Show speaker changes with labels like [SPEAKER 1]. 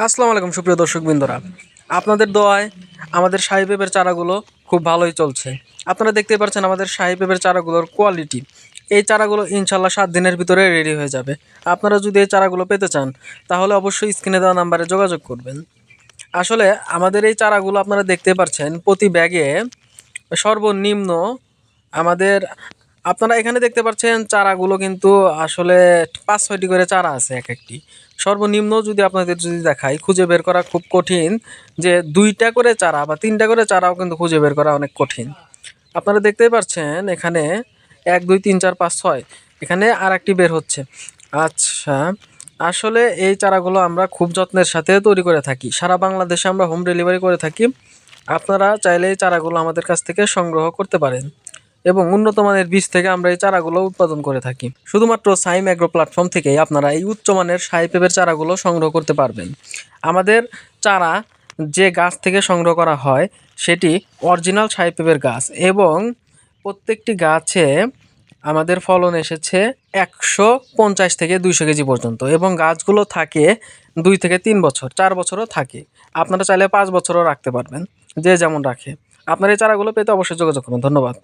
[SPEAKER 1] আসসালামু আলাইকুম সুপ্রিয় দর্শকবৃন্দরা, আপনাদের দোয়ায় আমাদের শাহী পেঁপের চারাগুলো খুব ভালোই চলছে। আপনারা দেখতে পাচ্ছেন আমাদের শাহী পেঁপের চারাগুলোর কোয়ালিটি। এই চারাগুলো ইনশাল্লাহ 7 দিনের ভিতরে রেডি হয়ে যাবে। আপনারা যদি এই চারাগুলো পেতে চান তাহলে অবশ্যই স্ক্রিনে দেওয়া নাম্বারে যোগাযোগ করবেন। আসলে আমাদের এই চারাগুলো আপনারা দেখতে পাচ্ছেন প্রতি ব্যাগে সর্বনিম্ন আমাদের আপনারা এখানে দেখতে পাচ্ছেন চারাগুলো কিন্তু আসলে 5-6টি করে চারা আছে এক একটি। সর্বনিম্ন যদি আপনাদের যদি দেখাই, খুঁজে বের করা খুব কঠিন যে 2টা করে চারা বা 3টা করে চারাও কিন্তু খুঁজে বের করা অনেক কঠিন। আপনারা দেখতেই পাচ্ছেন এখানে 1 2 3 4 5 6 এখানে আর একটি বের হচ্ছে। আচ্ছা, আসলে এই চারাগুলো আমরা খুব যত্নের সাথে তৈরি করে থাকি। সারা বাংলাদেশে আমরা হোম ডেলিভারি করে থাকি। আপনারা চাইলে এই চারাগুলো আমাদের কাছ থেকে সংগ্রহ করতে পারেন এবং উন্নত মানের বীজ থেকে আমরা এই চারাগুলো উৎপাদন করে থাকি। শুধুমাত্র সাইম অ্যাগ্রো প্ল্যাটফর্ম থেকেই আপনারা এই উচ্চমানের শাহী পেঁপের চারাগুলো সংগ্রহ করতে পারবেন। আমাদের চারা যে গাছ থেকে সংগ্রহ করা হয় সেটি অরিজিনাল শাহী পেঁপের গাছ এবং প্রত্যেকটি গাছে আমাদের ফলন এসেছে 150 থেকে 200 কেজি পর্যন্ত এবং গাছগুলো থাকে 2 থেকে 3 বছর, 4 বছরও থাকে। আপনারা চাইলে 5 বছরও রাখতে পারবেন, যে যেমন রাখে। আপনার এই চারাগুলো পেতে অবশ্যই যোগাযোগ করুন। ধন্যবাদ।